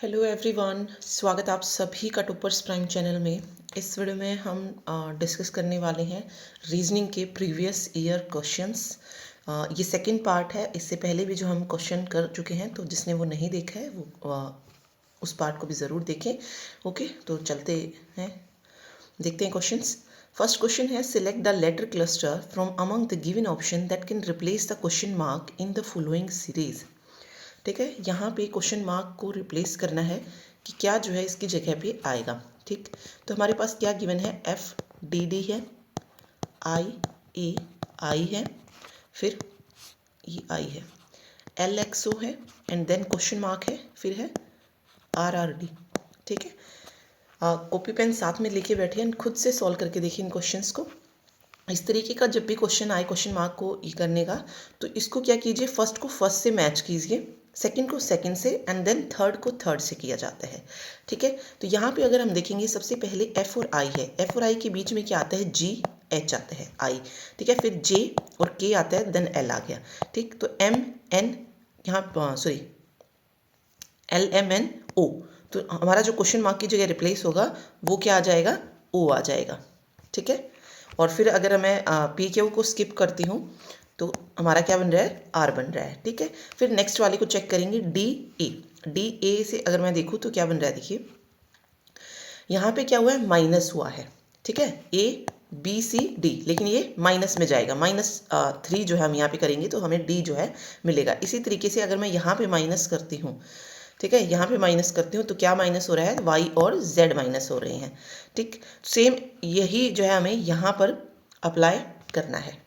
Hello everyone, स्वागत आप सभी का टॉपर्स प्राइम चैनल में। इस वीडियो में हम डिस्कस करने वाले हैं रीजनिंग के प्रीवियस ईयर क्वेश्चंस। ये सेकंड पार्ट है। इससे पहले भी जो हम क्वेश्चन कर चुके हैं, तो जिसने वो नहीं देखा है वो उस पार्ट को भी ज़रूर देखें। ओके, तो चलते हैं, देखते हैं क्वेश्चंस। फर्स्ट क्वेश्चन है, select the letter cluster from among the given option that can replace the question mark in the following series. ठीक है, यहाँ पे क्वेश्चन मार्क को रिप्लेस करना है कि क्या जो है इसकी जगह पे आएगा। ठीक, तो हमारे पास क्या गिवन है, एफ डी डी है, आई ए आई है, फिर ई आई है, एल एक्स ओ है, एंड देन क्वेश्चन मार्क है, फिर है आर आर डी। ठीक है, कॉपी पेन साथ में लेके बैठे हैं, खुद से सॉल्व करके देखिए इन क्वेश्चंस को। इस तरीके का जब भी क्वेश्चन आए क्वेश्चन मार्क को ये करने का, तो इसको क्या कीजिए, फर्स्ट को फर्स्ट से मैच कीजिए, सेकंड को सेकंड से, एंड देन थर्ड को थर्ड से किया जाता है। ठीक है, तो यहाँ पे अगर हम देखेंगे, सबसे पहले एफ और आई है। एफ और आई के बीच में क्या आता है, जी एच आता है, आई। ठीक है, फिर जे और के आता है, देन एल आ गया। ठीक, तो एम एन यहाँ sorry L M N O, तो हमारा जो क्वेश्चन मार्क की जगह रिप्लेस होगा वो क्या आ जाएगा, ओ आ जाएगा। ठीक है, और फिर अगर मैं पी क्यू को स्किप करती हूँ तो हमारा क्या बन रहा है, आर बन रहा है। ठीक है, फिर नेक्स्ट वाले को चेक करेंगे, डी ए। डी ए से अगर मैं देखूँ तो क्या बन रहा है, देखिए यहाँ पे क्या हुआ है, माइनस हुआ है। ठीक है, ए बी सी डी, लेकिन ये माइनस में जाएगा, -3 जो है हम यहाँ पे करेंगे तो हमें डी जो है मिलेगा। इसी तरीके से अगर मैं यहाँ पे माइनस करती हूँ, ठीक है, यहाँ पे माइनस करती हूँ तो क्या माइनस हो रहा है, वाई और जेड माइनस हो रहे हैं। ठीक, सेम यही जो है हमें यहाँ पर अप्लाई करना है।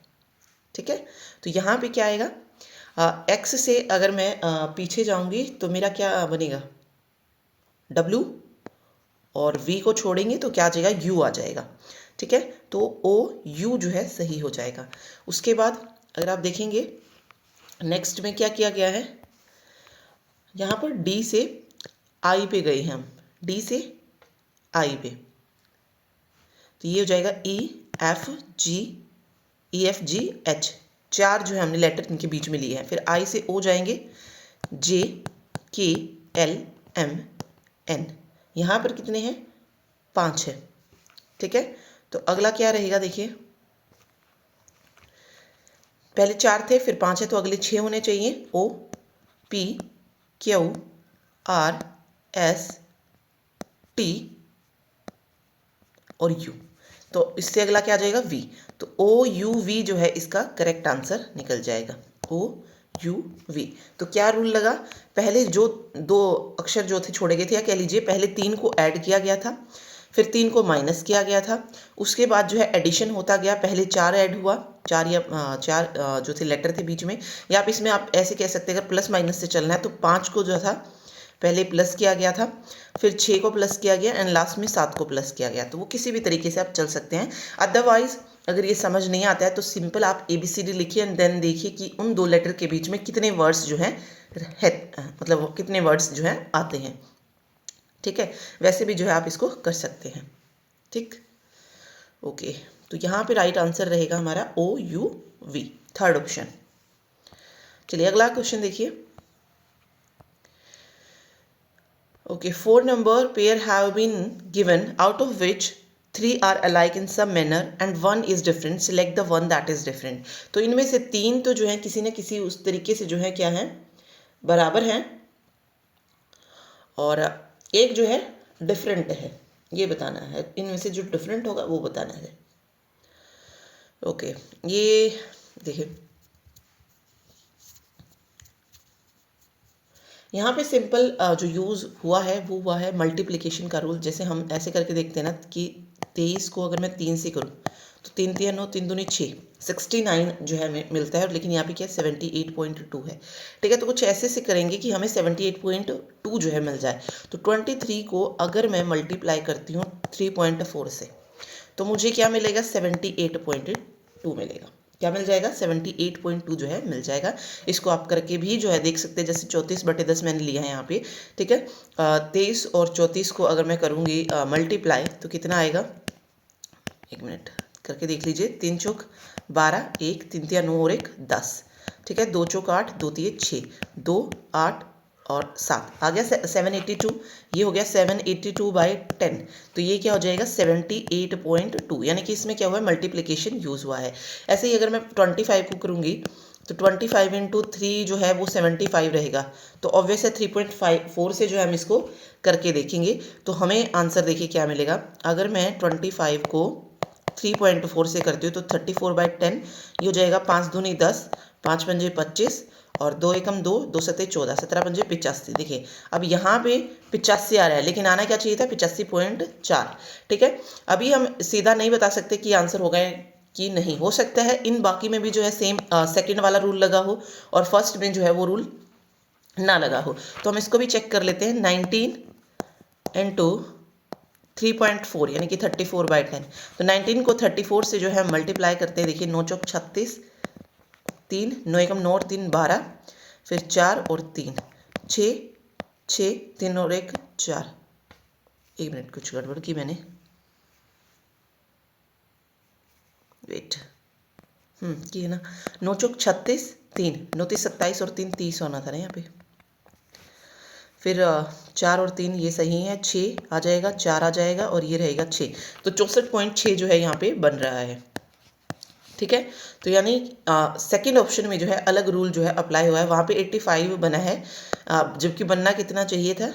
ठीक है, तो यहाँ पे क्या आएगा, एक्स से अगर मैं पीछे जाऊँगी तो मेरा क्या बनेगा, डब्लू, और v को छोड़ेंगे तो क्या आ जाएगा, u आ जाएगा। ठीक है, तो ओ यू जो है सही हो जाएगा। उसके बाद अगर आप देखेंगे नेक्स्ट में क्या किया गया है, यहाँ पर d से i पे गए हैं हम, d से i पे, तो ये हो जाएगा e f g e f g h, चार जो है हमने लेटर इनके बीच में लिए हैं। फिर i से o जाएंगे, j k l m n, यहाँ पर कितने हैं, 5 है। ठीक है, तो अगला क्या रहेगा, देखिए पहले 4 थे, फिर 5 है, तो अगले 6 होने चाहिए, O P Q R S T और यू। तो इससे अगला क्या आ जाएगा, वी। तो ओ यू वी जो है इसका करेक्ट आंसर निकल जाएगा, ओ यू वी। तो क्या रूल लगा, पहले जो 2 अक्षर जो थे छोड़े गए थे, या कह लीजिए पहले 3 को ऐड किया गया था, फिर 3 को माइनस किया गया था, उसके बाद जो है एडिशन होता गया, पहले 4 ऐड हुआ, 4 या 4 जो थे लेटर थे बीच में, या आप इसमें आप ऐसे कह सकते हैं, अगर प्लस माइनस से चलना है तो 5 को जो था पहले प्लस किया गया था, फिर 6 को प्लस किया गया, एंड लास्ट में 7 को प्लस किया गया। तो वो किसी भी तरीके से आप चल सकते हैं। अदरवाइज अगर ये समझ नहीं आता है तो सिंपल आप ABCD लिखिए, एंड देन देखिए कि उन 2 लेटर के बीच में कितने वर्ड्स जो हैं मतलब कितने वर्ड्स जो हैं आते हैं। ठीक है, वैसे भी जो है आप इसको कर सकते हैं। ठीक, ओके, तो यहाँ पे राइट आंसर रहेगा हमारा ओ यू वी, थर्ड ऑप्शन। चलिए अगला क्वेश्चन देखिए। Okay, 4 number pair have been given, out of which 3 are alike in some manner and 1 is different. Select the one that is different. तो इनमें से 3 तो जो है किसी न किसी उस तरीके से जो है क्या है, बराबर हैं, और एक जो है डिफरेंट है, ये बताना है। इनमें से जो डिफरेंट होगा वो बताना है। ओके, ये देखिए यहाँ पे सिंपल जो यूज़ हुआ है वो हुआ है मल्टीप्लिकेशन का रूल। जैसे हम ऐसे करके देखते हैं ना कि 23 को अगर मैं 3 से करूँ तो 3 3 9, 3 दूनी 6, 69 जो है हमें मिलता है, लेकिन यहाँ पे क्या 78.2 है। ठीक है, तो कुछ ऐसे से करेंगे कि हमें 78.2 जो है मिल जाए। तो 23 को अगर मैं मल्टीप्लाई करती हूँ 3.4 से, तो मुझे क्या मिलेगा, 78.2 मिलेगा। क्या मिल जाएगा, 78.2 जो है मिल जाएगा। इसको आप करके भी जो है देख सकते हैं, जैसे 34/10 मैंने लिया है यहाँ पे। ठीक है, 23 और 34 को अगर मैं करूँगी मल्टीप्लाई तो कितना आएगा, 1 मिनट करके देख लीजिए, 3 चौक 12, 1 3 तिया 9 और 1 10। ठीक है, 2 चौक 8, 2 तिये 6, 2 8 और 7 आ गया 782, ये हो गया 782/10, तो ये क्या हो जाएगा 78.2, यानी कि इसमें क्या हुआ है मल्टीप्लिकेशन यूज़ हुआ है। ऐसे ही अगर मैं 25 को करूँगी तो 25 इंटू 3 जो है वो 75 रहेगा, तो ऑब्वियस है 3.54 से जो है हम इसको करके देखेंगे तो हमें आंसर देखिए क्या मिलेगा। अगर मैं 25 को 3.4 से करती हूँ तो 34/10, ये हो जाएगा 5 दूनी 10, 5 पंजे 25 और 2 एकम 2, 2 सत्ते 14, 17 पंजे 85। देखिए अब यहाँ पे 85 आ रहा है, लेकिन आना क्या चाहिए था 85.4। ठीक है, अभी हम सीधा नहीं बता सकते कि आंसर होगा कि नहीं, हो सकता है इन बाकी में भी जो है सेम सेकंड वाला रूल लगा हो और फर्स्ट में जो है वो रूल ना लगा हो। तो हम इसको भी चेक कर लेते हैं। 19 इंटू 3.4 यानी कि 34/10, तो 19 को 34 से जो है मल्टीप्लाई करते हैं। देखिए 9 चौक 36, 3 9 एकम 9 और 3 12, फिर 4 और 3 6, 6 3 और 1 4। एक मिनट, कुछ गड़बड़ की मैंने, वेट, की है ना। 9 चौक 36, 3 9 3 27 और 3 30 होना था ना यहाँ पे। फिर 4 और 3 ये सही है, 6 आ जाएगा, 4 आ जाएगा और ये रहेगा 6, तो 64.6 जो है यहाँ पे बन रहा है। ठीक है, तो यानी सेकंड ऑप्शन में जो है अलग रूल जो है अप्लाई हुआ है, वहाँ पे 85 बना है, जबकि बनना कितना चाहिए था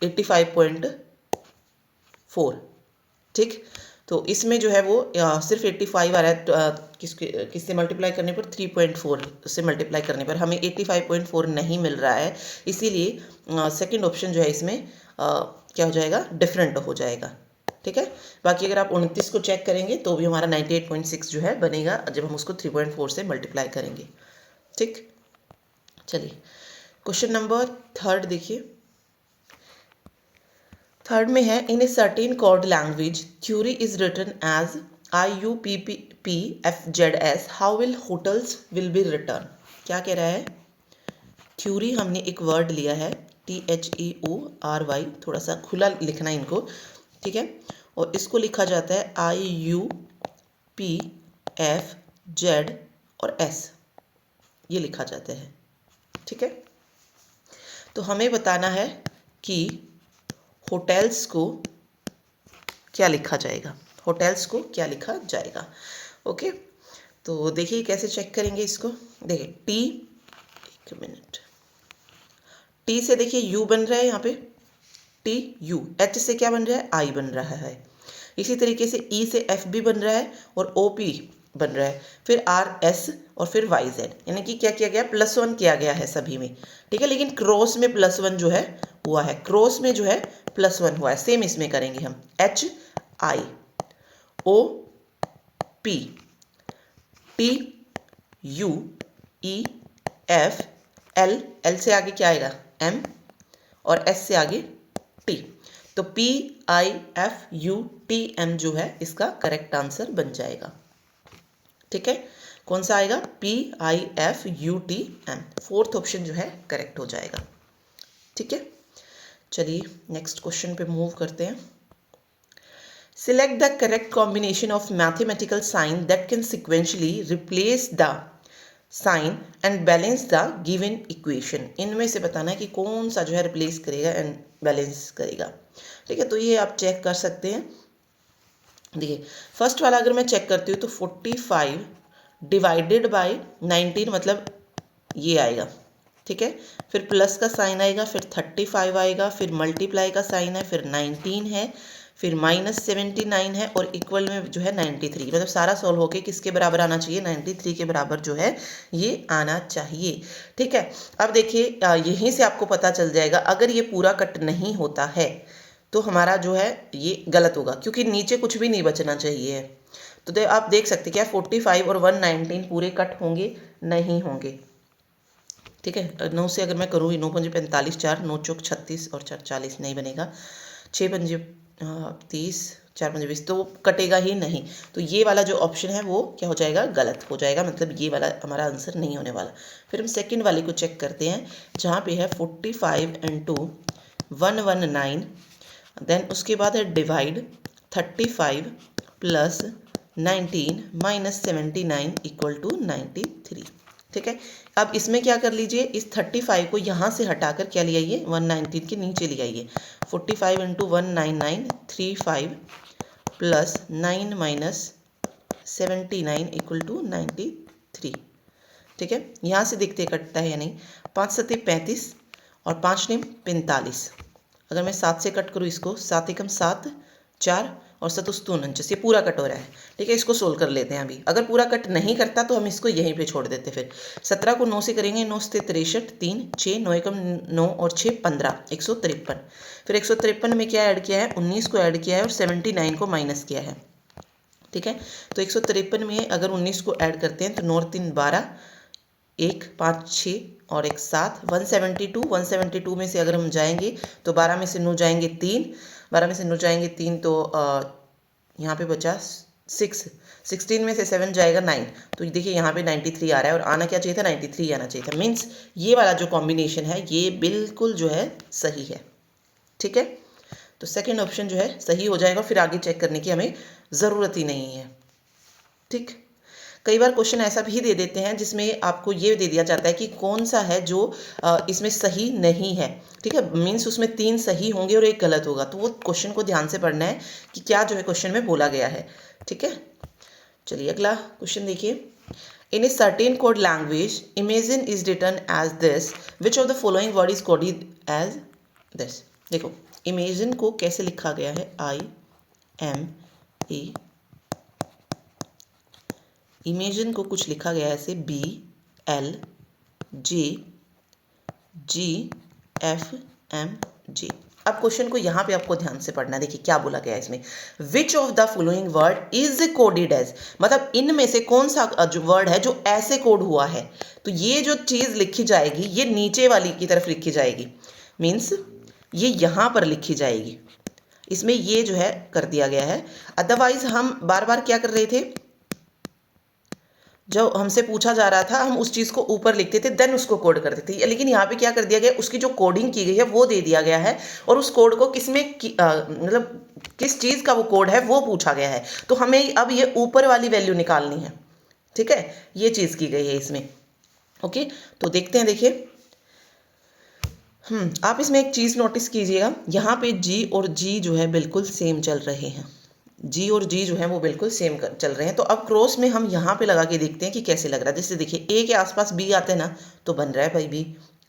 85.4। ठीक, तो इसमें जो है वो सिर्फ 85 आ रहा है, किससे मल्टीप्लाई करने पर 3.4 से मल्टीप्लाई करने पर हमें 85.4 नहीं मिल रहा है, इसीलिए सेकंड ऑप्शन जो है इसमें क्या हो जाएगा डिफरेंट हो जाएगा। ठीक है, बाकी अगर आप 29 को चेक करेंगे तो भी हमारा 98.6 जो है बनेगा जब हम उसको 3.4 से मल्टीप्लाई करेंगे। ठीक, चलिए क्वेश्चन नंबर थर्ड देखिए। थर्ड में है, in a certain code language theory is written as IUPPFZS, how will hotels will be return. क्या कह रहा है, थ्योरी हमने एक वर्ड लिया है THEORY, थोड़ा सा खुला लिखना है इनको। ठीक है, और इसको लिखा जाता है IUPFZ और S, ये लिखा जाता है। ठीक है, तो हमें बताना है कि होटल्स को क्या लिखा जाएगा, होटल्स को क्या लिखा जाएगा। ओके, तो देखिए कैसे चेक करेंगे इसको। देखिए टी, एक मिनट, टी से देखिए यू बन रहा है यहाँ पे, टी यू। एच से क्या बन रहा है, आई बन रहा है। इसी तरीके से ई से एफ भी बन रहा है और ओ पी बन रहा है, फिर आर एस और फिर वाई जेड, यानी कि क्या किया गया +1 किया गया है सभी में। ठीक है, लेकिन क्रॉस में +1 जो है हुआ है, क्रॉस में जो है +1 हुआ है। सेम इसमें करेंगे हम, H I O P T U E F L, L से आगे क्या आएगा एम और एस से आगे टी, तो PIFUTM जो है इसका करेक्ट आंसर बन जाएगा। ठीक है, कौन सा आएगा PIFUTM, फोर्थ ऑप्शन जो है करेक्ट हो जाएगा। ठीक है, चलिए नेक्स्ट क्वेश्चन पे मूव करते हैं। Select the correct combination of mathematical sign that can sequentially replace the sign and balance the given equation. इनमें से बताना है कि कौन सा जो है रिप्लेस करेगा एंड बैलेंस करेगा। ठीक है, तो ये आप चेक कर सकते हैं। देखिए फर्स्ट वाला अगर मैं चेक करती हूँ तो 45 डिवाइडेड बाय 19 मतलब ये आएगा। ठीक है, फिर प्लस का साइन आएगा, फिर 35 आएगा, फिर मल्टीप्लाई का साइन है, फिर 19 है, फिर -79 है और इक्वल में जो है 93, मतलब सारा सॉल्व होके किसके बराबर आना चाहिए 93 के बराबर जो है ये आना चाहिए। ठीक है, अब देखिए यहीं से आपको पता चल जाएगा, अगर ये पूरा कट नहीं होता है तो हमारा जो है ये गलत होगा, क्योंकि नीचे कुछ भी नहीं बचना चाहिए। तो आप देख सकते क्या 45 और 119 पूरे कट होंगे, नहीं होंगे। ठीक है, 9 से अगर मैं करूँ 9 पंजे 45, 4 9 चौक 36 और 4 40 नहीं बनेगा, 6 पंजे 30, 4 पंजे 20, तो वो कटेगा ही नहीं। तो ये वाला जो ऑप्शन है वो क्या हो जाएगा, गलत हो जाएगा, मतलब ये वाला हमारा आंसर नहीं होने वाला। फिर हम सेकंड वाले को चेक करते हैं जहाँ पे है 45 इंटू 119, देन उसके बाद है divide 35 plus 19 minus 79 equal to 93। ठीक है। अब इसमें क्या कर लीजिए, इस 35 को यहाँ से हटाकर क्या ले आइए, 119 के नीचे ले आइए। 45 into 19935 plus 9 minus 79 equal to 93। ठीक है, यहाँ से देखते कटता है या नहीं। 5 सत्ते 35 और 5 नेम 45। अगर मैं 7 से कट करूँ इसको, 7 एकम 7, 4 और 7 49, ये पूरा कट हो रहा है। ठीक है, इसको सोल्व कर लेते हैं अभी। अगर पूरा कट नहीं करता तो हम इसको यहीं पे छोड़ देते। फिर 17 को 9 से करेंगे, 9 से 63, 3 6, 9 एकम 9 और 6 15, 153। फिर 153 में क्या ऐड किया है, 19 को ऐड किया है और 79 को माइनस किया है। ठीक है, तो 153 में अगर 19 को ऐड करते हैं तो 9 और 3 12, 1 5 6 और 1 7, 172 में से अगर हम जाएंगे तो 12 में से 9 जाएंगे 3, 12 में से 9 जाएंगे 3 तो यहाँ पे बचा 6, 16 में से 7 जाएगा 9। तो देखिए यहाँ पे 93 आ रहा है और आना क्या चाहिए था, 93 आना चाहिए था। मीन्स ये वाला जो कॉम्बिनेशन है ये बिल्कुल जो है सही है। ठीक है, तो सेकेंड ऑप्शन जो है सही हो जाएगा, फिर आगे चेक करने की हमें ज़रूरत ही नहीं है। ठीक, कई बार क्वेश्चन ऐसा भी दे देते हैं जिसमें आपको ये दे दिया जाता है कि कौन सा है जो इसमें सही नहीं है। ठीक है, मीन्स उसमें 3 सही होंगे और 1 गलत होगा, तो वो क्वेश्चन को ध्यान से पढ़ना है कि क्या जो है क्वेश्चन में बोला गया है। ठीक है, चलिए अगला क्वेश्चन देखिए। In a certain code language imagine is written as this, which of the following word is coded as this. देखो इमेजिन को कैसे लिखा गया है, IME। इमेजिन को कुछ लिखा गया है ऐसे BLGFMG। अब क्वेश्चन को यहाँ पे आपको ध्यान से पढ़ना है। देखिए क्या बोला गया है इसमें, which of the following word is coded as, मतलब इनमें से कौन सा जो वर्ड है जो ऐसे कोड हुआ है। तो ये जो चीज़ लिखी जाएगी ये नीचे वाली की तरफ लिखी जाएगी, मीन्स ये यहाँ पर लिखी जाएगी। इसमें ये जो है कर दिया गया है। अदरवाइज हम बार बार क्या कर रहे थे, जो हमसे पूछा जा रहा था हम उस चीज़ को ऊपर लिखते थे, देन उसको कोड करते थे। लेकिन यहाँ पे क्या कर दिया गया, उसकी जो कोडिंग की गई है वो दे दिया गया है और उस कोड को मतलब किस चीज़ का वो कोड है वो पूछा गया है। तो हमें अब ये ऊपर वाली वैल्यू निकालनी है। ठीक है, ये चीज़ की गई है इसमें। ओके, तो देखते हैं। देखिए आप इसमें एक चीज़ नोटिस कीजिएगा, यहाँ पे G और G जो है बिल्कुल सेम चल रहे हैं। G और G जो है वो बिल्कुल सेम चल रहे हैं। तो अब क्रॉस में हम यहाँ पे लगा के देखते हैं कि कैसे लग रहा है। जैसे देखिए A के आसपास B आते हैं ना, तो बन रहा है भाई B।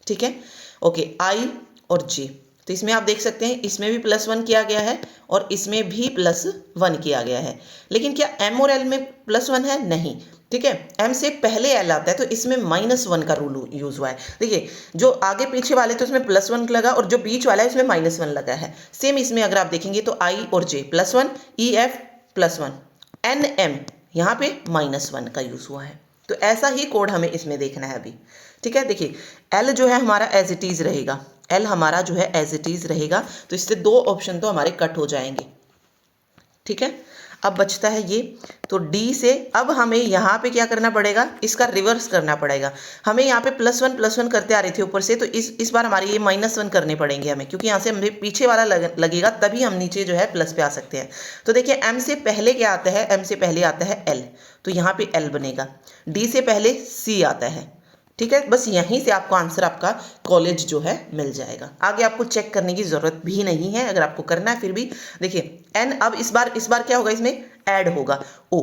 ठीक है, ओके, I और J, तो इसमें आप देख सकते हैं इसमें भी +1 किया गया है और इसमें भी +1 किया गया है। लेकिन क्या M और L में +1 है? नहीं। ठीक है, M से पहले L आता है तो इसमें -1 का रूल यूज हुआ है। देखिए जो आगे पीछे वाले तो उसमें +1 लगा और जो बीच वाला है इसमें -1 लगा है। सेम इसमें अगर आप देखेंगे तो I और J +1, EF +1, NM यहाँ पे -1 का यूज हुआ है। तो ऐसा ही कोड हमें इसमें देखना है अभी। ठीक है, देखिए L जो है हमारा एज इट इज रहेगा, L हमारा जो है एज इट इज रहेगा, तो इससे 2 ऑप्शन तो हमारे कट हो जाएंगे। ठीक है, अब बचता है ये, तो D से अब हमें यहाँ पे क्या करना पड़ेगा, इसका रिवर्स करना पड़ेगा। हमें यहाँ पे +1 करते आ रहे थे ऊपर से, तो इस बार हमारे ये -1 करने पड़ेंगे हमें, क्योंकि यहाँ से हमें पीछे वाला लगेगा तभी हम नीचे जो है प्लस पे आ सकते हैं। तो देखिए M से पहले क्या आता है, M से पहले आता है L, तो यहाँ पे L बनेगा। D से पहले C आता है। ठीक है, बस यहीं से आपको आंसर आपका कॉलेज जो है मिल जाएगा। आगे आपको चेक करने की ज़रूरत भी नहीं है, अगर आपको करना है फिर भी। देखिए N अब इस बार क्या होगा, इसमें ऐड होगा O।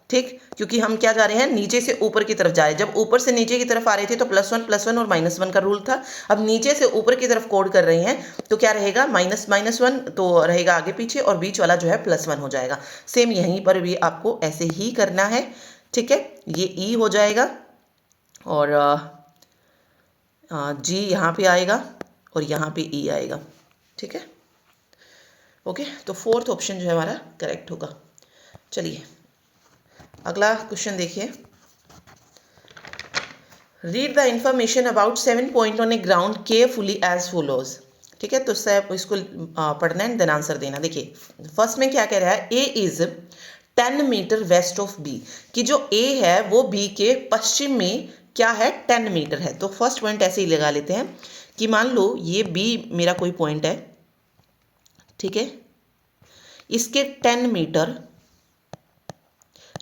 ठीक, क्योंकि हम क्या जा रहे हैं, नीचे से ऊपर की तरफ जा रहे हैं। जब ऊपर से नीचे की तरफ आ रहे थे तो +1 और -1 का रूल था। अब नीचे से ऊपर की तरफ कोड कर रहे हैं तो क्या रहेगा, -1 तो रहेगा आगे पीछे और बीच वाला जो है +1 हो जाएगा। सेम यहीं पर भी आपको ऐसे ही करना है। ठीक है, ये E हो जाएगा और G यहाँ पे आएगा और यहाँ पे E आएगा। ठीक है, ओके, तो 4th ऑप्शन जो है हमारा करेक्ट होगा। चलिए अगला क्वेश्चन देखिए। Read the information about 7 point on a ground carefully as follows. ठीक है, तो सब इसको पढ़ना है देन आंसर देना। देखिए फर्स्ट में क्या कह रहा है, A is 10 metre west of B, कि जो A है वो B के पश्चिम में क्या है, 10 मीटर है। तो फर्स्ट पॉइंट ऐसे ही लगा लेते हैं कि मान लो ये B मेरा कोई पॉइंट है। ठीक है, इसके 10 मीटर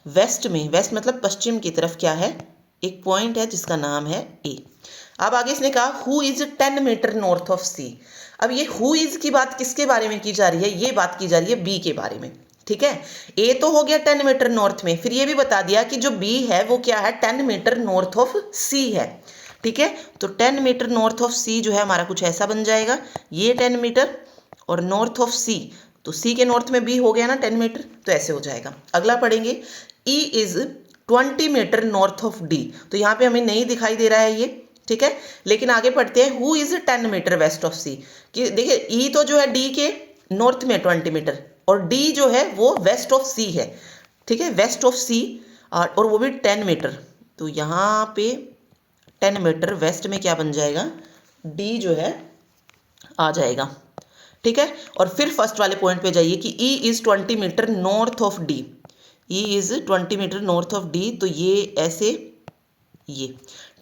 वेस्ट में, वेस्ट मतलब पश्चिम की तरफ क्या है, एक पॉइंट है जिसका नाम है ए। अब आगे इसने कहा who is 10 metre north of C. अब ये हु इज की बात किसके बारे में की जा रही है, ये बात की जा रही है बी के बारे में, ठीक है। ए तो हो गया 10 मीटर नॉर्थ में, फिर ये भी बता दिया कि जो बी है वो क्या है, 10 मीटर नॉर्थ ऑफ सी है, ठीक है। तो 10 मीटर नॉर्थ ऑफ सी जो है हमारा कुछ ऐसा बन जाएगा, ये 10 मीटर और नॉर्थ ऑफ सी, तो सी के नॉर्थ में बी हो गया ना 10 मीटर, तो ऐसे हो जाएगा। अगला पढ़ेंगे E is 20 metre north of D. तो यहाँ पे हमें नहीं दिखाई दे रहा है ये, ठीक है, लेकिन आगे पढ़ते हैं who is 10 metre west of C. कि देखिए ई तो जो है डी के नॉर्थ में 20 मीटर और डी जो है वो वेस्ट ऑफ सी है, ठीक है, वेस्ट ऑफ सी, और वो भी 10 मीटर। तो यहाँ पे 10 मीटर वेस्ट में क्या बन जाएगा, डी जो है आ जाएगा, ठीक है। और फिर फर्स्ट वाले पॉइंट पे जाइए कि E is 20 metre north of D. E is 20 metre north of D, तो ये ऐसे, ये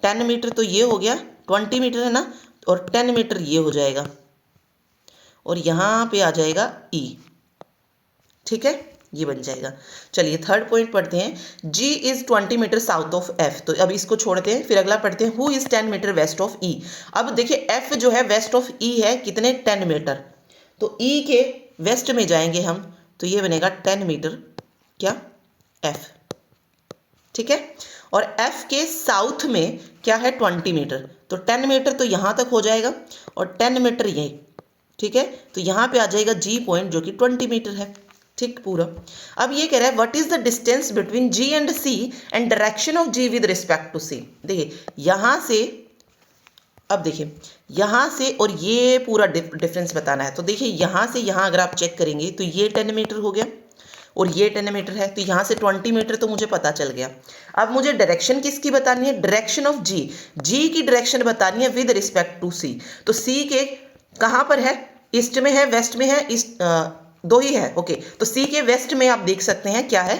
10 मीटर तो ये हो गया, 20 मीटर है ना, और 10 मीटर ये हो जाएगा, और यहाँ पे आ जाएगा ई, ठीक है, ये बन जाएगा। चलिए थर्ड पॉइंट पढ़ते हैं, G is 20 metre south of F. तो अब इसको छोड़ते हैं, फिर अगला पढ़ते हैं who is 10 metre west of E. अब देखिए एफ जो है वेस्ट ऑफ ई है कितने, 10 मीटर, तो ई के वेस्ट में जाएंगे हम, तो ये बनेगा 10 मीटर क्या, एफ, ठीक है। और एफ के साउथ में क्या है, 20 मीटर, तो 10 मीटर तो यहाँ तक हो जाएगा और 10 मीटर ये, ठीक है। तो यहाँ पे आ जाएगा जी पॉइंट जो कि 20 मीटर है, ठीक पूरा। अब ये कह रहा है what is the distance between G and C and direction of G with respect to C. देखिए यहाँ से, अब देखिए यहाँ से और ये पूरा डिफरेंस बताना है। तो देखिए यहाँ से यहाँ अगर आप चेक करेंगे तो ये 10 मीटर हो गया और ये 10 मीटर है, तो यहाँ से 20 मीटर तो मुझे पता चल गया। अब मुझे डायरेक्शन किसकी बतानी है, डायरेक्शन ऑफ जी, जी की डायरेक्शन बतानी है विद रिस्पेक्ट टू सी। तो सी के कहाँ पर है, ईस्ट में है, वेस्ट में है, ईस्ट दो ही है, ओके। तो सी के वेस्ट में आप देख सकते हैं क्या है,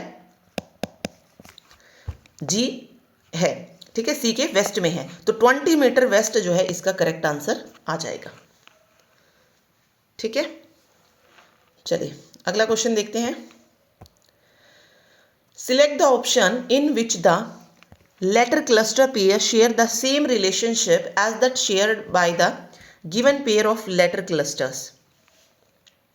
जी है, ठीक है, सी के वेस्ट में है, तो 20 मीटर वेस्ट जो है इसका करेक्ट आंसर आ जाएगा, ठीक है। चलिए अगला क्वेश्चन देखते हैं। Select the option in which the letter cluster pair share the same relationship as that shared by the given pair of letter clusters.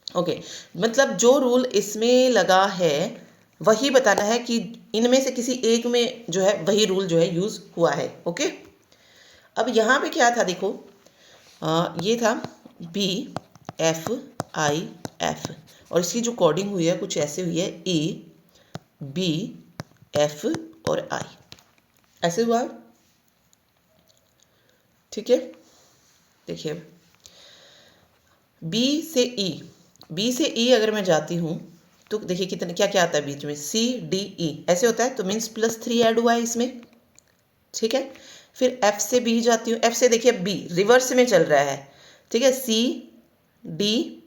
Okay, मतलब जो रूल इसमें लगा है वही बताना है कि इनमें से किसी एक में जो है वही रूल जो है यूज़ हुआ है, ओके। अब यहाँ पे क्या था, देखो ये था बी एफ आई एफ, और इसकी जो कोडिंग हुई है कुछ ऐसे हुई है, ए बी एफ और आई, ऐसे हुआ, ठीक है। देखिए बी से ई, बी से ई अगर मैं जाती हूँ तो देखिए कितने क्या क्या आता है बीच में, सी डी ई ऐसे होता है, तो मीन्स +3 ऐड हुआ है इसमें, ठीक है। फिर एफ से बी जाती हूँ, एफ से देखिए बी रिवर्स में चल रहा है, ठीक है, सी डी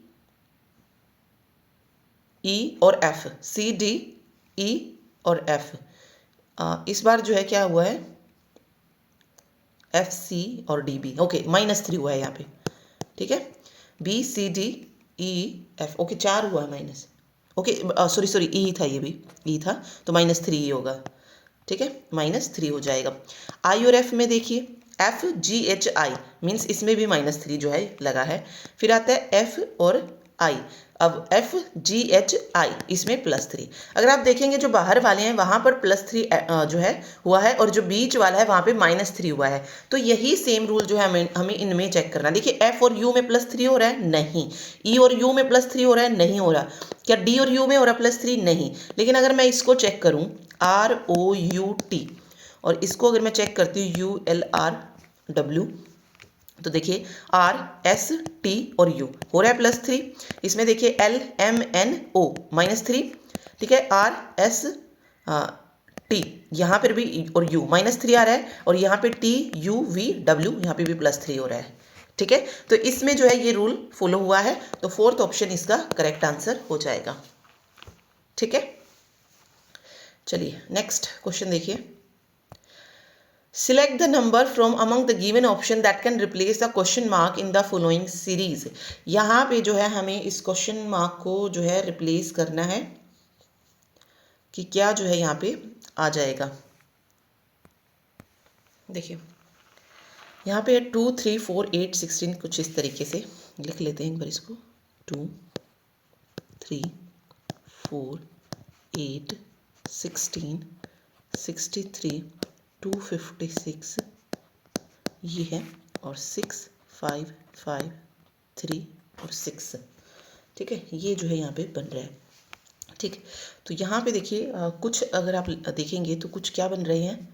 ई और एफ, सी डी ई और एफ। इस बार जो है क्या हुआ है, एफ सी और डी बी, ओके, -3 हुआ है यहाँ पे, ठीक है, B C D E F, okay 4 हुआ है माइनस, ओके सॉरी ई था, ये भी ई था, तो -3 ही होगा, ठीक है, -3 हो जाएगा। आई और एफ में देखिए F G H I means इसमें भी -3 जो है लगा है। फिर आता है एफ और आई, अब एफ जी एच आई इसमें +3। अगर आप देखेंगे जो बाहर वाले हैं वहाँ पर +3 जो है हुआ है, और जो बीच वाला है वहाँ पे -3 हुआ है। तो यही सेम रूल जो है हमें इनमें चेक करना है। देखिए एफ और यू में +3 हो रहा है, नहीं। ई और यू में +3 हो रहा है, नहीं हो रहा। क्या डी और यू में हो रहा +3, नहीं। लेकिन अगर मैं इसको चेक करूँ ROUT और इसको अगर मैं चेक करती हूँ ULRW, तो देखिए RST और U हो रहा है +3, इसमें देखिए LMNO -3, ठीक है, RST यहाँ पर भी और U -3 आ रहा है, और यहाँ पे TUVW यहाँ पे भी +3 हो रहा है, ठीक है। तो इसमें जो है ये रूल फॉलो हुआ है, तो फोर्थ ऑप्शन इसका करेक्ट आंसर हो जाएगा, ठीक है। चलिए नेक्स्ट क्वेश्चन देखिए। Select the number from among the given option that can replace the question mark in the following series। यहाँ पे जो है हमें इस क्वेश्चन मार्क को जो है रिप्लेस करना है कि क्या जो है यहाँ पे आ जाएगा। देखिए यहाँ पे 2 3 4 8 16 कुछ इस तरीके से लिख लेते हैं एक बार इसको। 2 3 4 8 16 63 256 ये है, और 6 5 5 3 और 6। ठीक है, ये जो है यहाँ पे बन रहा है। ठीक, तो यहाँ पे देखिए कुछ अगर आप देखेंगे तो कुछ क्या बन रहे हैं,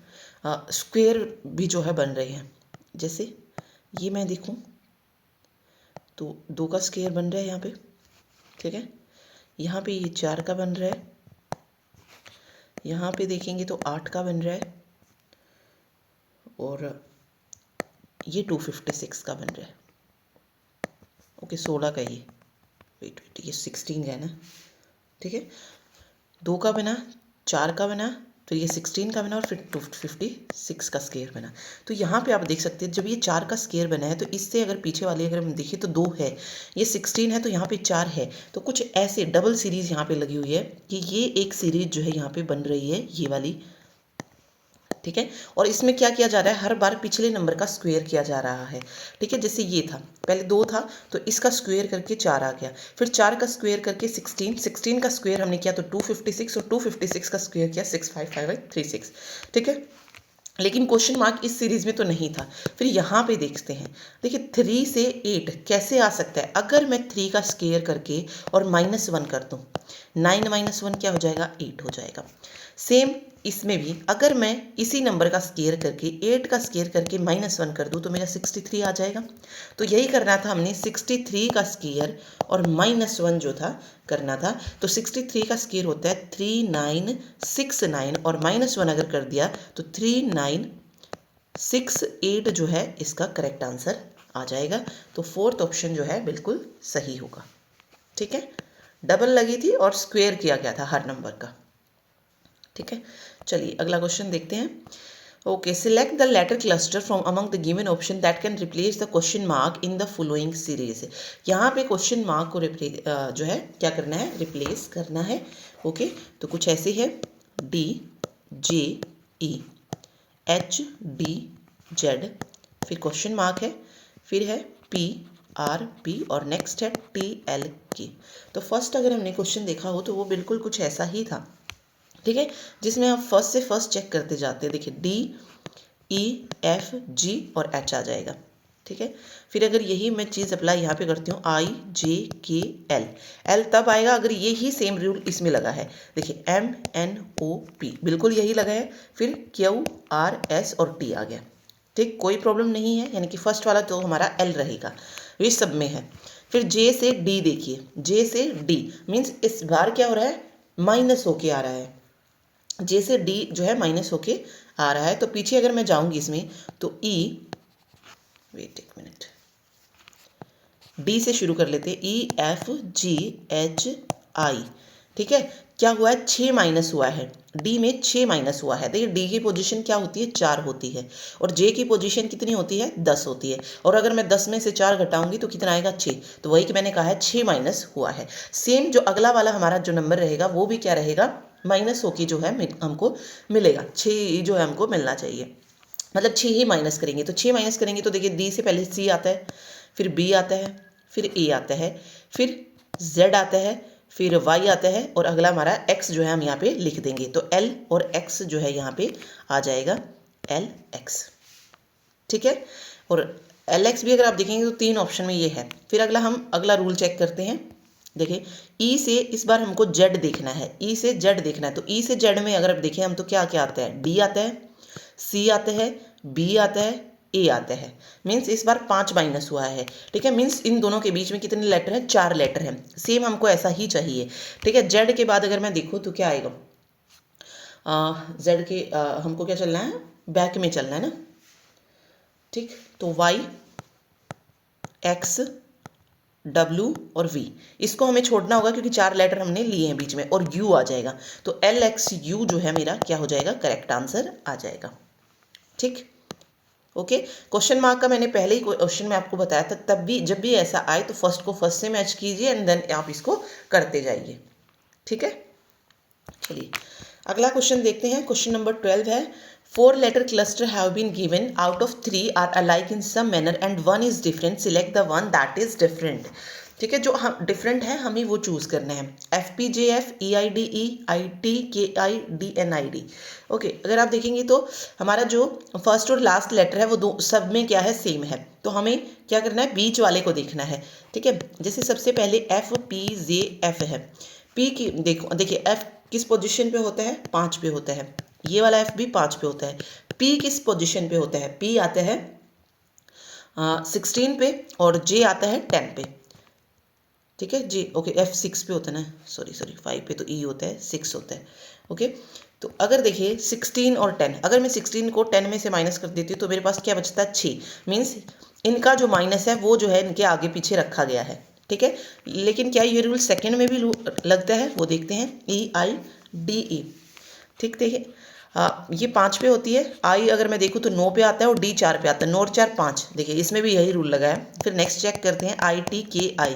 स्क्वायर भी जो है बन रहे हैं। जैसे ये मैं देखूँ तो 2 का स्क्वायर बन रहा है यहाँ पे। ठीक है, यहाँ पे ये 4 का बन रहा है, यहाँ पे देखेंगे तो 8 का बन रहा है, और ये 256 का बन रहा है। ओके, 16 का ये, वेट ये 16 का है ना। ठीक है, 2 का बना, 4 का बना, फिर ये 16 का बना, और फिर 256 का स्क्वायर बना। तो यहाँ पे आप देख सकते हैं जब ये 4 का स्क्वायर बना है तो इससे अगर पीछे वाली अगर हम देखें तो 2 है, ये 16 है तो यहाँ पे 4 है। तो कुछ ऐसे डबल सीरीज यहाँ पे लगी हुई है कि ये एक सीरीज जो है यहाँ पे बन रही है, ये वाली। ठीक है, और इसमें क्या किया जा रहा है, हर बार पिछले नंबर का स्क्वायर किया जा रहा है। ठीक है, जैसे ये था, पहले 2 था तो इसका स्क्वायर करके 4 आ गया, फिर 4 का स्क्वायर करके 16, 16 का स्क्वायर हमने किया तो 256, और 256 का स्क्वायर किया 65536। ठीक है, लेकिन क्वेश्चन मार्क इस सीरीज में तो नहीं था। फिर यहाँ पे देखते हैं, देखिए 3 से 8 कैसे आ सकता है। अगर मैं 3 का स्क्वायर करके और -1 कर दूँ, 9 - 1 क्या हो जाएगा, 8 हो जाएगा। सेम इसमें भी अगर मैं इसी नंबर का स्क्वायर करके 8 का स्क्वायर करके -1 कर दूँ तो मेरा 63 आ जाएगा। तो यही करना था हमने, 63 का स्क्वायर और -1 जो था करना था। तो 63 का स्क्वायर होता है 3969, और -1 अगर कर दिया तो 3968 जो है इसका करेक्ट आंसर आ जाएगा। तो 4th ऑप्शन जो है बिल्कुल सही होगा। ठीक है, डबल लगी थी और स्क्वायर किया गया था हर नंबर का। ठीक है, चलिए अगला क्वेश्चन देखते हैं। Okay, select the letter cluster from among the given option that can replace the question mark in the following series. यहाँ पे क्वेश्चन मार्क को जो है क्या करना है, रिप्लेस करना है। ओके, तो कुछ ऐसे है, D J E H D Z, फिर क्वेश्चन मार्क है, फिर है P R P, और नेक्स्ट है T L K। तो फर्स्ट अगर हमने क्वेश्चन देखा हो तो वो बिल्कुल कुछ ऐसा ही था। ठीक है, जिसमें आप फर्स्ट से फर्स्ट चेक करते जाते हैं। देखिए D E F G और H आ जाएगा। ठीक है, फिर अगर यही मैं चीज़ अप्लाई यहाँ पे करती हूँ, I J K L, L तब आएगा अगर यही सेम रूल इसमें लगा है। देखिए M N O P बिल्कुल यही लगा है, फिर Q R S और T आ गया। ठीक, कोई प्रॉब्लम नहीं है, यानी कि फर्स्ट वाला तो हमारा L रहेगा, ये सब में है। फिर J से D देखिए, J से D मीन्स इस बार क्या हो रहा है, माइनस होके आ रहा है। J से D जो है माइनस होके आ रहा है। तो पीछे अगर मैं जाऊंगी इसमें तो E, वेट एक मिनट, D से शुरू कर लेते हैं, E F G H I। ठीक है, क्या हुआ है, 6 माइनस हुआ है, D में 6 माइनस हुआ है। देखिए D की पोजीशन क्या होती है, 4 होती है, और J की पोजीशन कितनी होती है, 10 होती है। और अगर मैं 10 में से 4 घटाऊंगी तो कितना आएगा, 6। तो वही कि मैंने कहा है 6 माइनस हुआ है। सेम जो अगला वाला हमारा जो नंबर रहेगा वो भी क्या रहेगा, माइनस होके जो है हमको मिलेगा, 6 जो है हमको मिलना चाहिए। मतलब 6 ही माइनस करेंगे, तो 6 माइनस करेंगे तो देखिए D से पहले C आता है, फिर B आता है, फिर A आता है, फिर Z आता है, फिर Y आता है, और अगला हमारा X जो है हम यहाँ पे लिख देंगे। तो L और X जो है यहाँ पे आ जाएगा LX। ठीक है, और LX भी अगर आप देखेंगे तो 3 ऑप्शन में ये है। फिर अगला हम अगला रूल चेक करते हैं। देखिए E से इस बार हमको Z देखना है, E से Z देखना है। तो E से Z में अगर आप देखें हम तो क्या क्या आता है, D आता है, C आता है, B आता है, A आता है। मीन्स इस बार 5 माइनस हुआ है। ठीक है, मीन्स इन दोनों के बीच में कितने लेटर हैं, 4 लेटर हैं। सेम हमको ऐसा ही चाहिए। ठीक है, Z के बाद अगर मैं देखूँ तो क्या आएगा, Z के हमको क्या चलना है, बैक में चलना है ना। ठीक, तो Y X W और V, इसको हमें छोड़ना होगा क्योंकि 4 लेटर हमने लिए हैं बीच में, और U आ जाएगा। तो LXU जो है मेरा क्या हो जाएगा, करेक्ट आंसर आ जाएगा। ठीक, ओके। क्वेश्चन मार्क का मैंने पहले ही क्वेश्चन में आपको बताया था, तब भी जब भी ऐसा आए तो फर्स्ट को फर्स्ट से मैच कीजिए एंड देन आप इसको करते जाइए। ठीक है, चलिए अगला क्वेश्चन देखते हैं। क्वेश्चन नंबर 12 है, 4 letter cluster have been given. Out of 3 are alike in some manner and 1 is different. Select the one that is different. ठीक है, जो हम डिफरेंट है हमें वो चूज करना है. FPJF EIDE ITKIDNID. ओके, अगर आप देखेंगे तो हमारा जो फर्स्ट और लास्ट लेटर है वो दो सब में क्या है, सेम है. तो हमें क्या करना है, बीच वाले को देखना है. ठीक है, जैसे सबसे पहले FPJF है. P की देखिए F किस पोजीशन पे होता है, 5 पे होता है. ये वाला F भी 5 पे होता है. P किस पोजीशन पे होता है, P आता है 16 पे और J आता है 10 पे. ठीक है जी, ओके. F 6 पे होता है ना, सॉरी 5 पे तो E होता है, 6 होता है. ओके, तो अगर देखिए 16 और 10, अगर मैं 16 को 10 में से माइनस कर देती हूँ तो मेरे पास क्या बचता है, 6. मीन्स इनका जो माइनस है वो जो है इनके आगे पीछे रखा गया है. ठीक है, लेकिन क्या ये रूल सेकेंड में भी लगता है, वो देखते हैं. EIDE. ठीक, देखिए ये 5 पे होती है. I अगर मैं देखूँ तो 9 पे आता है और D 4 पे आता है. 9 और 4 5. देखिए इसमें भी यही रूल लगा है. फिर नेक्स्ट चेक करते हैं ITKI.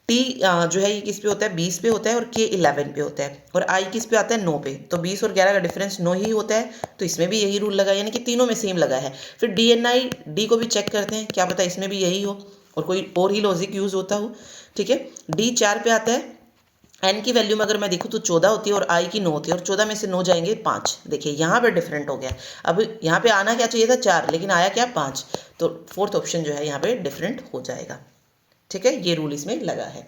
T जो है ये किस पे होता है, 20 पे होता है और K 11 पे होता है. और I किस पे आता है, 9 पे. तो 20 और 11 का डिफरेंस 9 ही होता है. तो इसमें भी यही रूल लगा है, यानी कि तीनों में सेम लगा है. फिर DNID को भी चेक करते हैं, क्या पता इसमें भी यही हो और कोई और ही लॉजिक यूज़ होता हो. ठीक है, D 4 पे आता है. N की वैल्यू में अगर मैं देखूँ तो 14 होती है और I की 9 होती है और 14 में से 9 जाएंगे 5. देखिए यहाँ पे डिफरेंट हो गया. अब यहाँ पे आना क्या चाहिए था, 4, लेकिन आया क्या, 5. तो फोर्थ ऑप्शन जो है यहाँ पे डिफरेंट हो जाएगा. ठीक है, ये रूल इसमें लगा है.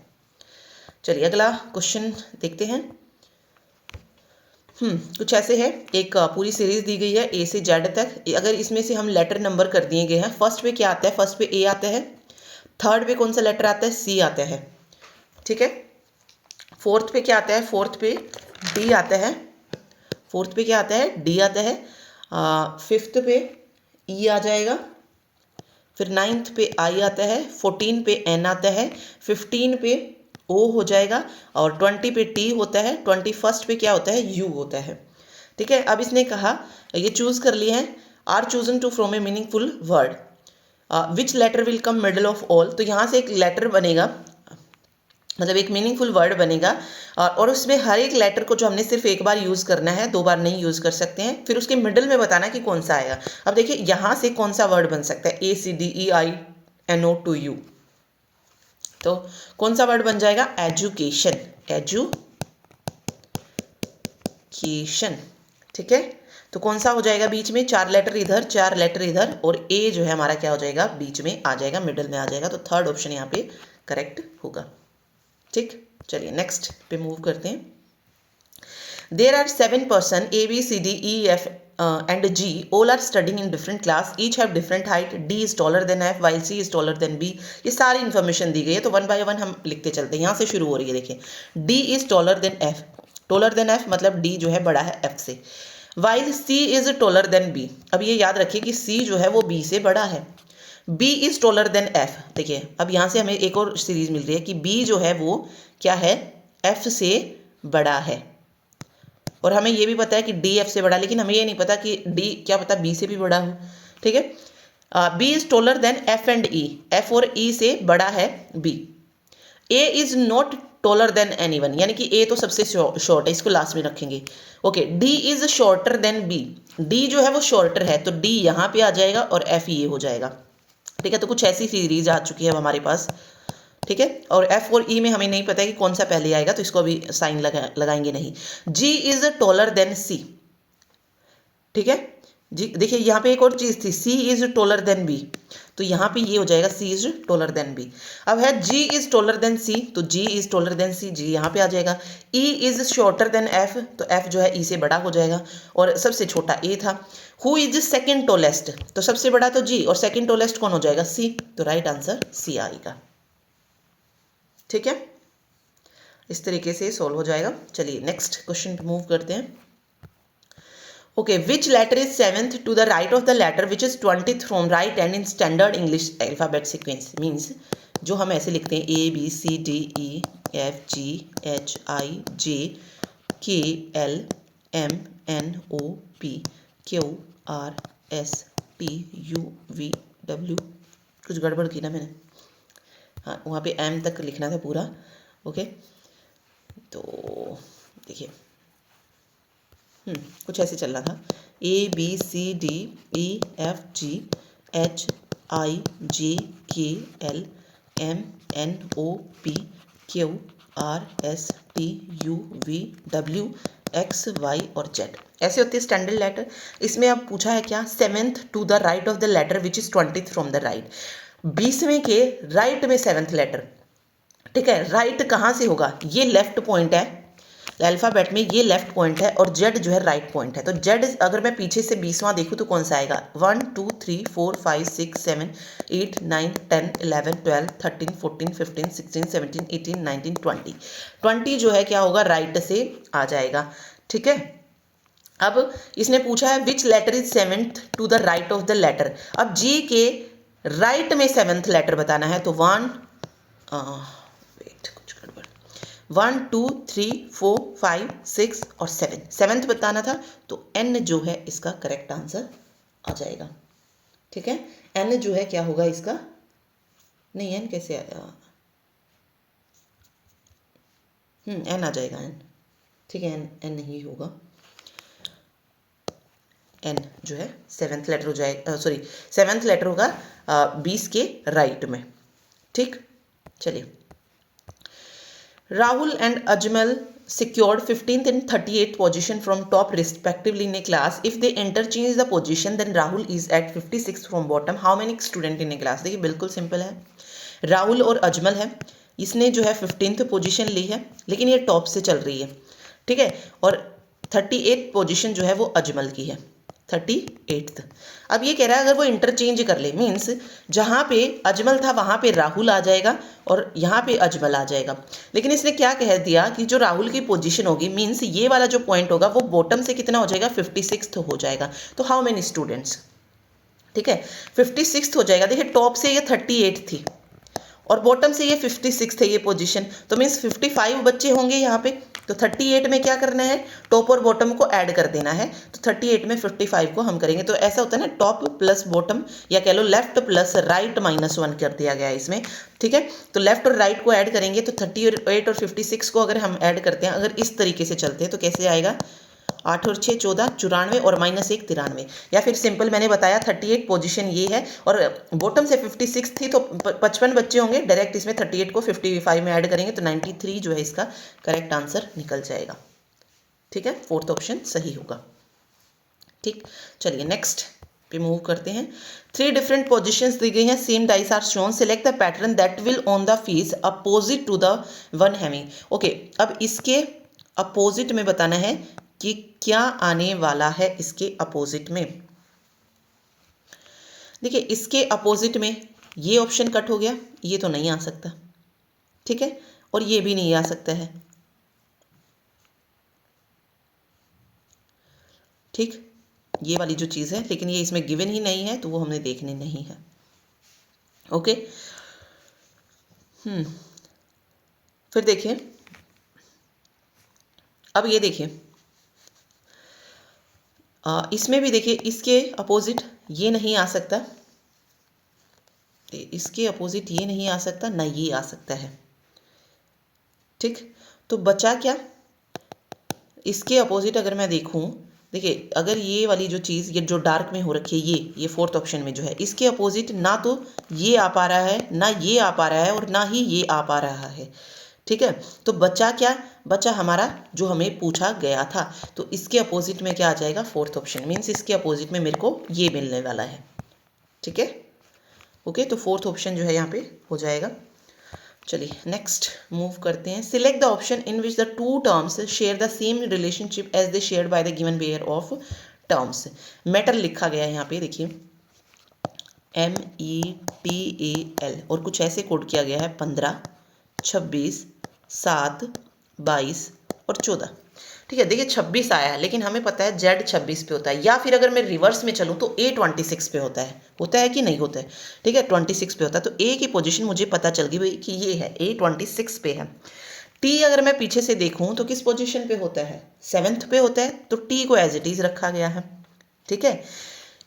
चलिए अगला क्वेश्चन देखते हैं. कुछ ऐसे है, एक पूरी सीरीज दी गई है A से Z तक. अगर इसमें से हम लेटर नंबर कर दिए गए हैं, फर्स्ट पे क्या आता है, फर्स्ट पे A आता है. थर्ड पे कौन सा लेटर आता है, C आता है. ठीक है, फोर्थ पे क्या आता है, फोर्थ पे D आता है. फोर्थ पे क्या आता है, D आता है. फिफ्थ पे E आ जाएगा. फिर नाइन्थ पे I आता है. 14 पे N आता है. 15 पे O हो जाएगा और 20 पे T होता है. 21 पे क्या होता है, U होता है. ठीक है, अब इसने कहा ये चूज कर लिए हैं, are chosen to from a meaningful word, which letter will come middle of all. तो यहाँ से एक लेटर बनेगा, मतलब एक मीनिंगफुल वर्ड बनेगा और उसमें हर एक लेटर को जो हमने सिर्फ एक बार यूज़ करना है, 2 बार नहीं यूज़ कर सकते हैं. फिर उसके मिडल में बताना कि कौन सा आएगा. अब देखिए यहाँ से कौन सा वर्ड बन सकता है, ACDEINO2U. तो कौन सा वर्ड बन जाएगा, एजुकेशन. एजुकेशन. ठीक है, तो कौन सा हो जाएगा बीच में, 4 लेटर इधर 4 लेटर इधर और A जो है हमारा क्या हो जाएगा, बीच में आ जाएगा, मिडल में आ जाएगा. तो थर्ड ऑप्शन यहाँ पे करेक्ट होगा. ठीक, चलिए नेक्स्ट पे मूव करते हैं. There are 7 person ABCDEF and G. All are studying in different class. Each have different height. D is taller than F while C is taller than B. ये सारी इन्फॉर्मेशन दी गई है, तो वन बाय वन हम लिखते चलते हैं. यहाँ से शुरू हो रही है. देखिए D is taller than F. taller than F मतलब D जो है बड़ा है F से. While C is taller than B. अब ये याद रखिए कि C जो है वो B से बड़ा है. B is taller than F. देखिए अब यहाँ से हमें एक और सीरीज मिल रही है कि B जो है वो क्या है, F से बड़ा है. और हमें ये भी पता है कि D F से बड़ा, लेकिन हमें ये नहीं पता कि D क्या पता B से भी बड़ा हो. ठीक है, B is taller than F and E. F और E से बड़ा है B. A is not taller than anyone. यानी कि A तो सबसे शॉर्ट है, इसको लास्ट में रखेंगे. Okay, D is shorter than B. D जो है वो शॉर्टर है, तो D यहाँ पे आ जाएगा और F ये हो जाएगा. ठीक है, तो कुछ ऐसी सीरीज आ चुकी है अब हमारे पास. ठीक है, और F और E में हमें नहीं पता है कि कौन सा पहले आएगा, तो इसको अभी साइन लगाएंगे नहीं. G is taller than C. ठीक है जी, देखिए यहाँ पे एक और चीज थी, C is taller than B. तो यहाँ पे ये हो जाएगा C is taller than B. अब है G is taller than C, तो G is taller than C, G यहाँ पे आ जाएगा. E is shorter than F, तो F जो है E से बड़ा हो जाएगा और सबसे छोटा A था. हु इज सेकेंड टॉलेस्ट, तो सबसे बड़ा तो G और सेकेंड टॉलेस्ट कौन हो जाएगा, C. तो राइट आंसर C आएगा. ठीक है, इस तरीके से सॉल्व हो जाएगा. चलिए नेक्स्ट क्वेश्चन पे मूव करते हैं. Okay, which letter is 7th to the right of the letter which is 20th from right end in standard English alphabet sequence. Means जो हम ऐसे लिखते हैं ABCDEFGHIJKLMNOPQRSTUVW. कुछ गड़बड़ की ना मैंने, हाँ वहाँ पे M तक लिखना था पूरा. ओके, तो देखिए कुछ ऐसे चल रहा था. ABCDEFGHIJKLMNOP, और Z ऐसे होते हैं स्टैंडर्ड लेटर। इसमें अब पूछा है क्या, 7th to the right of the letter which is 20th from the right. 20वें के राइट में 7th लेटर, ठीक है। राइट कहाँ से होगा, ये लेफ्ट पॉइंट है अल्फाबेट में, ये लेफ्ट पॉइंट है और जेड जो है राइट पॉइंट है। तो जेड अगर मैं पीछे से 20वां देखूँ तो कौन सा आएगा, 1 2 3 4 5 6 7 8 9 10 11 12 13 14 15 16 17 18 19 20। 20 जो है क्या होगा, राइट से आ जाएगा, ठीक है। अब इसने पूछा है which letter is 7th to the right of the letter. अब जी के राइट में 7th लेटर बताना है, तो 1 2 3 4 5 6 और 7th बताना था, तो N जो है इसका करेक्ट आंसर आ जाएगा, ठीक है। N जो है क्या होगा इसका, नहीं N कैसे आया, N आ जाएगा N, ठीक है। N ही होगा, N जो है 7th लेटर हो जाएगा, सॉरी 7th लेटर होगा 20 के राइट में, ठीक। चलिए, Rahul and Ajmal secured 15th and 38th position from top respectively in a class. If they interchange the position, then Rahul is at 56th from bottom. How many student in a class? देखिए बिल्कुल simple है, राहुल और अजमल है, इसने जो है 15th position ली है, लेकिन ये टॉप से चल रही है, ठीक है। और 38th पोजीशन जो है वो अजमल की है, 38th। अब ये कह रहा है अगर वो इंटरचेंज कर ले, मीन्स जहाँ पे अजमल था वहाँ पे राहुल आ जाएगा और यहाँ पे अजमल आ जाएगा। लेकिन इसने क्या कह दिया कि जो राहुल की पोजीशन होगी, मीन्स ये वाला जो पॉइंट होगा वो बॉटम से कितना हो जाएगा, 56th हो जाएगा। तो हाउ मेनी स्टूडेंट्स, ठीक है, 56th हो जाएगा। देखिए टॉप से ये 38 थी और बॉटम से ये 56 है ये पोजीशन, तो मीन्स 55 बच्चे होंगे यहाँ पे। तो 38 में क्या करना है, टॉप और बॉटम को ऐड कर देना है, तो 38 में 55 को हम करेंगे। तो ऐसा होता है ना, टॉप प्लस बॉटम, या कह लो लेफ्ट प्लस राइट -1 कर दिया गया है इसमें, ठीक है। तो लेफ्ट और राइट को ऐड करेंगे, तो 38 और 56 को अगर हम ऐड करते हैं, अगर इस तरीके से चलते हैं तो कैसे आएगा, 8 और 6 14, 94 और -1 93। या फिर सिंपल मैंने बताया 38 पोजीशन ये है और बॉटम से 56 थी, तो 55 बच्चे होंगे, डायरेक्ट इसमें 38 को 55 में ऐड करेंगे, तो 93 जो है इसका करेक्ट आंसर निकल जाएगा, ठीक है। 4th ऑप्शन सही होगा, ठीक। चलिए नेक्स्ट पे मूव करते हैं। 3 डिफरेंट पोजीशंस दी गई हैं, same dice are shown, select the pattern that will on the face opposite to the one having. Okay, अब इसके अपोजिट में बताना है कि क्या आने वाला है इसके अपोजिट में। देखिए इसके अपोजिट में ये ऑप्शन कट हो गया, ये तो नहीं आ सकता, ठीक है, और ये भी नहीं आ सकता है, ठीक। ये वाली जो चीज़ है, लेकिन ये इसमें गिवन ही नहीं है, तो वो हमने देखने नहीं है, ओके। फिर देखिए, अब ये देखिए, इसमें भी देखिए इसके अपोजिट ये नहीं आ सकता, इसके अपोजिट ये नहीं आ सकता, ना ये आ सकता है, ठीक। तो बचा क्या, इसके अपोजिट अगर मैं देखूं, देखिए अगर ये वाली जो चीज़, ये जो डार्क में हो रखी है, ये 4th ऑप्शन में जो है, इसके अपोजिट ना तो ये आ पा रहा है, ना ये आ पा रहा है, और ना ही ये आ पा रहा है, ठीक है। तो बचा क्या, बचा हमारा जो हमें पूछा गया था, तो इसके अपोजिट में क्या आ जाएगा, 4th ऑप्शन, मीन्स इसके अपोजिट में मेरे को ये मिलने वाला है, ठीक है, ओके। तो 4th ऑप्शन जो है यहाँ पे हो जाएगा। चलिए नेक्स्ट मूव करते हैं। Select the option in which the two terms share the same relationship as they shared by the given pair of terms. Matter लिखा गया है यहाँ पे, देखिए METAL, और कुछ ऐसे कोड किया गया है 15 26 7 22 और 14, ठीक है। देखिए 26 आया है, लेकिन हमें पता है Z 26 पे होता है, या फिर अगर मैं रिवर्स में चलूँ तो A 26 पे होता है कि नहीं होता है, ठीक है, 26 पे होता है। तो A की पोजीशन मुझे पता चल गई भाई कि ये है, A 26 पे है। T अगर मैं पीछे से देखूँ तो किस पोजीशन पे होता है, 7th पे होता है, तो T को एज इट इज रखा गया है, ठीक है,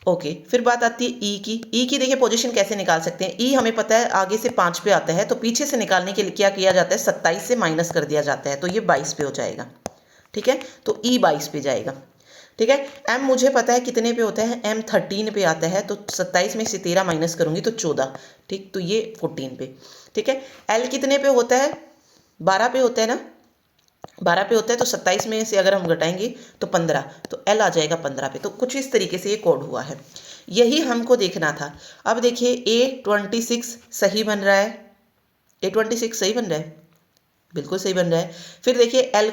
ओके। फिर बात आती है ई की। ई की देखिए पोजीशन कैसे निकाल सकते हैं, ई हमें पता है आगे से 5 पे आता है, तो पीछे से निकालने के लिए क्या किया जाता है, 27 से माइनस कर दिया जाता है, तो ये 22 पे हो जाएगा, ठीक है। तो ई 22 पे जाएगा। ठीक है। m मुझे पता है कितने पे होता है, m 13 पे आता है, तो 27 में से 13 माइनस करूंगी तो 14, ठीक, तो ये 14 पे, ठीक है। l कितने पे होता है, 12 पे होता है ना, 12 पे होता है, तो 27 में से अगर हम घटाएंगे तो 15, तो l आ जाएगा 15 पे। तो कुछ इस तरीके से ये कोड हुआ है, यही हमको देखना था। अब देखिए A26 सही बन रहा है, A26 सही बन रहा है, बिल्कुल सही बन रहा है। फिर देखिए L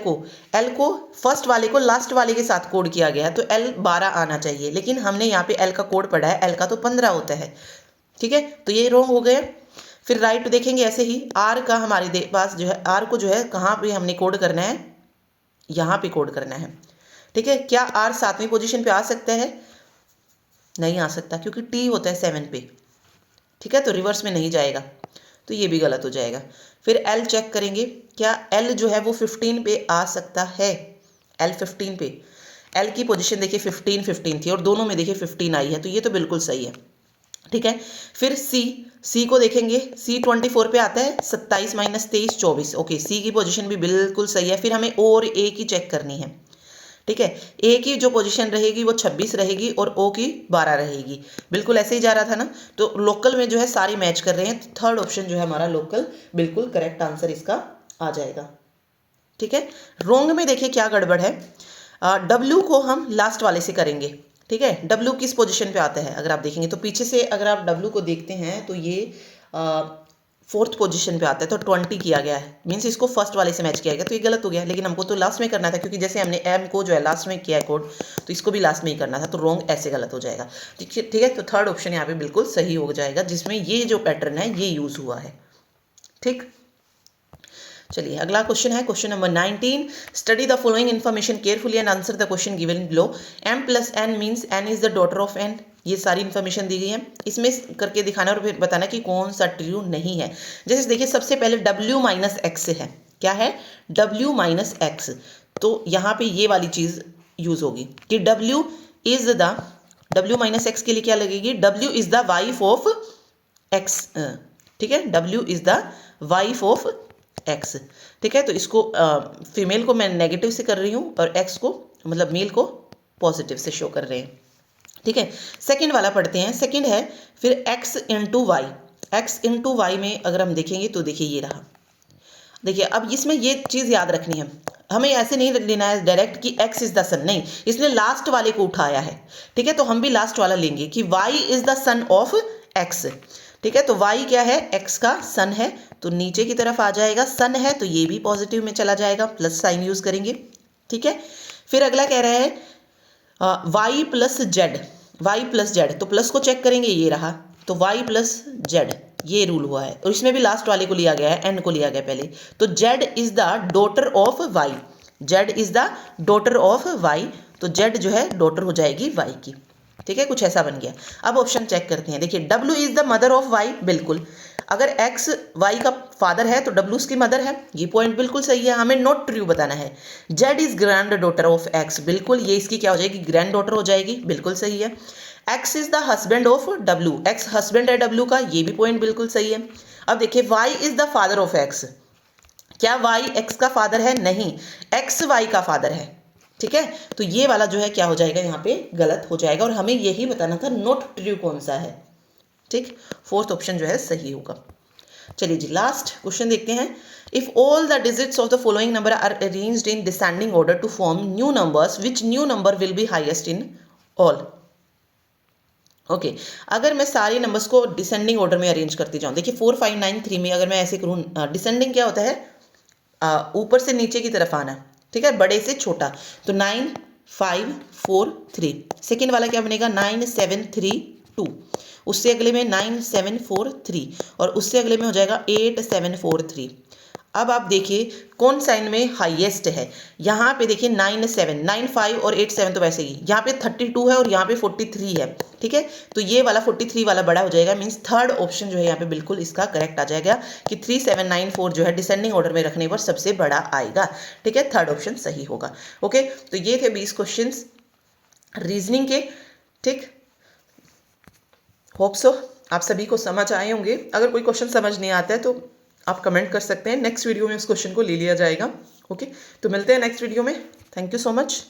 को फर्स्ट वाले को लास्ट वाले के साथ कोड किया गया है, तो L 12 आना चाहिए, लेकिन हमने यहाँ पे L का कोड पढ़ा है, L का तो 15 होता है, ठीक है, तो ये रॉन्ग हो गया। फिर राइट देखेंगे ऐसे ही, R का हमारे पास जो है, R को जो है कहाँ पे हमने कोड करना है, यहाँ पे कोड करना है, ठीक है। क्या R 7वीं पोजीशन पे आ सकता है, नहीं आ सकता, क्योंकि T होता है 7 पे, ठीक है, तो रिवर्स में नहीं जाएगा, तो ये भी गलत हो जाएगा। फिर L चेक करेंगे, क्या L जो है वो 15 पे आ सकता है, L 15 पे, L की पोजीशन देखिए 15 थी और दोनों में देखिए 15 आई है, तो ये तो बिल्कुल सही है, ठीक है। फिर C को देखेंगे, C 24 पे आता है, 27 माइनस 23 24, ओके, C की पोजीशन भी बिल्कुल सही है। फिर हमें O और A की चेक करनी है, ठीक है। A की जो पोजीशन रहेगी वो 26 रहेगी और O की 12 रहेगी, बिल्कुल ऐसे ही जा रहा था ना, तो लोकल में जो है सारी मैच कर रहे हैं, तो थर्ड ऑप्शन जो है हमारा लोकल बिल्कुल करेक्ट आंसर इसका आ जाएगा, ठीक है। रोंग में देखिए क्या गड़बड़ है, W को हम लास्ट वाले से करेंगे, ठीक है। W किस पोजीशन पे आता है, अगर आप देखेंगे तो पीछे से अगर आप W को देखते हैं तो ये 4th पोजीशन पे आता है, तो 20 किया गया है, मीन्स इसको फर्स्ट वाले से मैच किया गया, तो ये गलत हो गया। लेकिन हमको तो लास्ट में करना था, क्योंकि जैसे हमने M को जो है लास्ट में किया है कोड, तो इसको भी लास्ट में ही करना था, तो रॉन्ग ऐसे गलत हो जाएगा, ठीक है। तो थर्ड ऑप्शन यहाँ पे बिल्कुल सही हो जाएगा, जिसमें ये जो पैटर्न है ये यूज हुआ है, ठीक। चलिए अगला क्वेश्चन है, question number 19, study the following information carefully and answer the question given below. M plus N means N is the daughter of N, ये सारी इन्फॉर्मेशन दी गई है, इसमें करके दिखाना और फिर बताना कि कौन सा ट्रू नहीं है। जैसे देखिए सबसे पहले W माइनस एक्स है, क्या है, W माइनस एक्स, तो यहाँ पे ये वाली चीज यूज होगी कि W माइनस एक्स के लिए क्या लगेगी, W is the wife of x, ठीक है, W is the wife of x, ठीक है। तो इसको फीमेल को मैं नेगेटिव से कर रही हूँ और एक्स को मतलब मेल को पॉजिटिव से शो कर रहे हैं, ठीक है। सेकंड वाला पढ़ते हैं, सेकंड है फिर x into y, x into y में अगर हम देखेंगे तो देखिए ये रहा, देखिए अब इसमें ये चीज़ याद रखनी है, हमें ऐसे नहीं लेना है डायरेक्ट कि x इज द सन, नहीं, इसने लास्ट वाले को उठाया है, ठीक है, तो हम भी लास्ट वाला लेंगे कि y is the son of x, ठीक है। तो y क्या है, x का सन है, तो नीचे की तरफ आ जाएगा, सन है तो ये भी पॉजिटिव में चला जाएगा, प्लस साइन यूज करेंगे, ठीक है। फिर अगला कह रहा है y plus z, y plus z, तो प्लस को चेक करेंगे, ये रहा, तो y प्लस जेड, ये रूल हुआ है, और इसमें भी लास्ट वाले को लिया गया है, n को लिया गया पहले, तो z is the daughter of y, z is the daughter of y, तो z जो है डॉटर हो जाएगी y की, ठीक है, कुछ ऐसा बन गया। अब ऑप्शन चेक करते हैं, देखिए W is the mother of Y, बिल्कुल, अगर X Y का फादर है तो W उसकी मदर है, ये पॉइंट बिल्कुल सही है, हमें नॉट ट्रू बताना है। Z is grand daughter of X, बिल्कुल ये इसकी क्या हो जाएगी, ग्रैंड डॉटर हो जाएगी, बिल्कुल सही है। X is the husband of W, X husband है W का, ये भी पॉइंट बिल्कुल सही है। अब देखिए Y is the father of X, क्या Y X का फादर है, नहीं, X Y का फादर है, ठीक है, तो ये वाला जो है क्या हो जाएगा, यहाँ पे गलत हो जाएगा, और हमें यही बताना था नॉट ट्रू कौन सा है, ठीक, फोर्थ ऑप्शन जो है सही होगा। चलिए जी लास्ट क्वेश्चन देखते हैं, if all the digits of the following number are arranged in descending order to form new numbers, which new number will be highest in all. Okay, अगर मैं सारे नंबर्स को डिसेंडिंग ऑर्डर में arrange करती जाऊँ, देखिए 4 5 9 3 में अगर मैं ऐसे करूँ, डिसेंडिंग क्या होता है, ऊपर से नीचे की तरफ आना, ठीक है, बड़े से छोटा, तो 9 5 4 3, सेकेंड वाला क्या बनेगा 9 7 3 2, उससे अगले में 9 7 4 3, और उससे अगले में हो जाएगा 8 7 4 3। अब आप देखिए कौन साइन में हाईएस्ट है, यहाँ पे देखिए 9 7 9 5 और 8 7 तो वैसे ही, यहाँ पे 32 है और यहाँ पे 43 है, ठीक है, तो ये वाला 43 वाला बड़ा हो जाएगा, मीन्स थर्ड ऑप्शन जो है यहाँ पे बिल्कुल इसका करेक्ट आ जाएगा कि 3 7 9 4 जो है डिसेंडिंग ऑर्डर में रखने पर सबसे बड़ा आएगा, ठीक है, थर्ड ऑप्शन सही होगा। ओके, तो ये थे 20 क्वेश्चन रीजनिंग के, ठीक, होप सो आप सभी को समझ आए होंगे। अगर कोई क्वेश्चन समझ नहीं आता है तो आप कमेंट कर सकते हैं, नेक्स्ट वीडियो में उस क्वेश्चन को ले लिया जाएगा। ओके, तो मिलते हैं नेक्स्ट वीडियो में, थैंक यू सो मच।